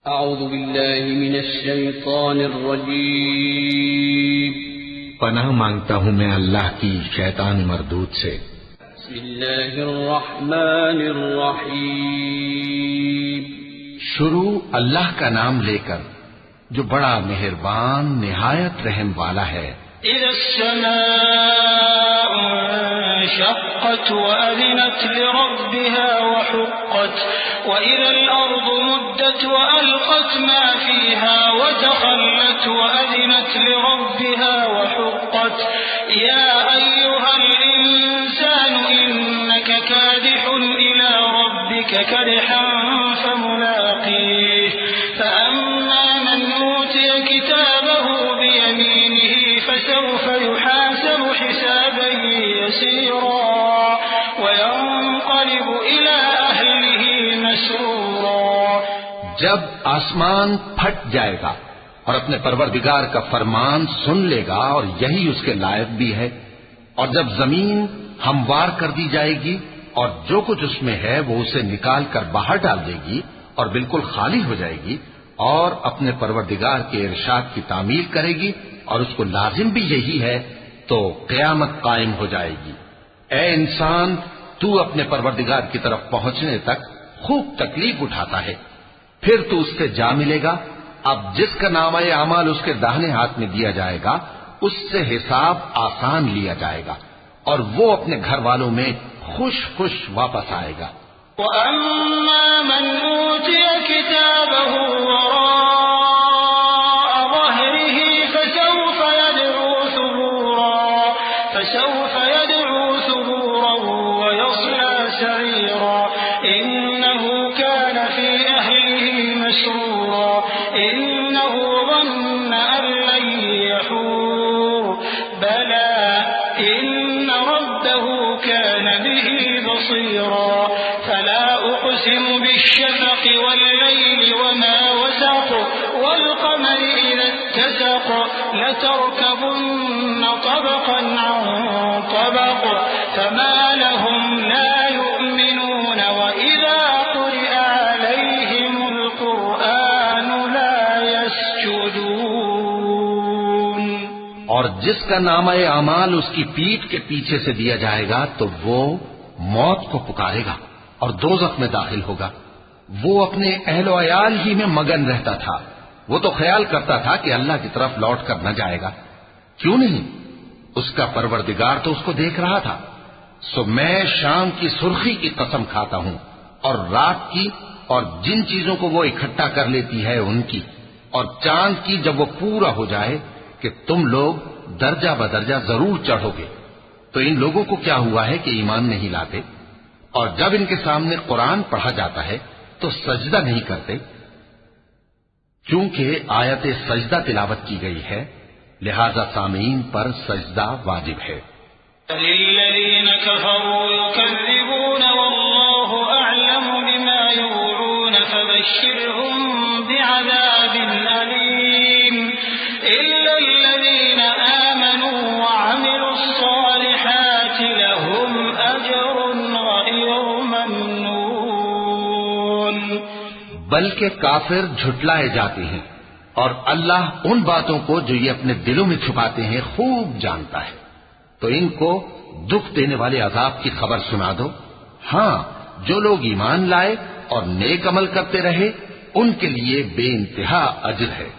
اعوذ باللہ من الشیطان الرجیم پناہ مانگتا ہوں میں اللہ کی شیطان مردود سے۔ بسم اللہ الرحمن الرحیم شروع اللہ کا نام لے کر جو بڑا مہربان نہایت رحم والا ہے۔ اذا السماء انشقت وأذنت لربها وحقت وإذا الأرض مدت وألقت ما فيها وتخلت وأذنت لربها وحقت يا أيها الإنسان إنك كادح إلى ربك كدحا فملاقيه فأما من أوتي كتابه بيمينه فسوف يحاسب حسابا يسيرا وينقلب إلى أهله مسرورا۔ جب آسمان پھٹ جائے گا اور اپنے پروردگار کا فرمان سن لے گا اور یہی اس کے لائق بھی ہے، اور جب زمین ہموار کر دی جائے گی اور جو کچھ اس میں ہے وہ اسے نکال کر باہر ڈال دے گی اور بالکل خالی ہو جائے گی اور اپنے پروردگار کے ارشاد کی تعمیل کرے گی اور اس کو لازم بھی یہی ہے، تو قیامت قائم ہو جائے گی۔ اے انسان، تو اپنے پروردگار کی طرف پہنچنے تک خوب تکلیف اٹھاتا ہے، پھر تو اس سے جا ملے گا۔ اب جس کا نامہ اعمال اس کے داہنے ہاتھ میں دیا جائے گا اس سے حساب آسان لیا جائے گا اور وہ اپنے گھر والوں میں خوش خوش واپس آئے گا۔ وَأَمَّا مَنْ أُوتِيَ كِتَابَهُ وَرَاءَ ظَهْرِهِ فَسَوْفَ يَدْعُو ثُبُورًا وَيَصْلَى سَعِيرًا إِنَّهُ كَانَ فِي أَهْلِهِ مَسْرُورًا إِنَّهُ ظَنَّ أَن لَّن يَحُورَ بَلَىٰ إِنَّ رَبَّهُ كَانَ بِهِ بَصِيرًا فَلَا أُقْسِمُ بِالشَّفَقِ وَاللَّيْلِ وَمَا وَسَقَ وَالْقَمَرِ إِذَا اتَّسَقَ لَتَرْكَبُنَّ طَبَقًا عَن طَبَقٍ فَمَا لَهُمْ لَا يُؤْمِنُونَ وَإِذَا قُرِئَ عَلَيْهِمُ الْقُرْآنُ لَا يَسْجُدُونَ۔ اور جس کا نامہ اعمال اس کی پیٹھ کے پیچھے سے دیا جائے گا تو وہ موت کو پکارے گا اور دوزخ میں داخل ہوگا۔ وہ اپنے اہل و عیال ہی میں مگن رہتا تھا، وہ تو خیال کرتا تھا کہ اللہ کی طرف لوٹ کر نہ جائے گا، کیوں نہیں؟ اس کا پروردگار تو اس کو دیکھ رہا تھا۔ سو میں شام کی سرخی کی قسم کھاتا ہوں اور رات کی اور جن چیزوں کو وہ اکٹھا کر لیتی ہے ان کی، اور چاند کی جب وہ پورا ہو جائے کہ تم لوگ درجہ بدرجہ ضرور چڑھو گے۔ تو ان لوگوں کو کیا ہوا ہے کہ ایمان نہیں لاتے، اور جب ان کے سامنے قرآن پڑھا جاتا ہے تو سجدہ نہیں کرتے؟ چونکہ آیت سجدہ تلاوت کی گئی ہے لہذا سامعین پر سجدہ واجب ہے۔ للذین کفروا یکذبون واللہ اعلم بما یوعون فبشرهم بعذاب علیم الا الذین آمنوا وعملوا الصالحات لهم اجر غیر ممنون۔ بلکہ کافر جھٹلائے جاتے ہیں اور اللہ ان باتوں کو جو یہ اپنے دلوں میں چھپاتے ہیں خوب جانتا ہے، تو ان کو دکھ دینے والے عذاب کی خبر سنا دو۔ ہاں، جو لوگ ایمان لائے اور نیک عمل کرتے رہے ان کے لیے بے انتہا اجر ہے۔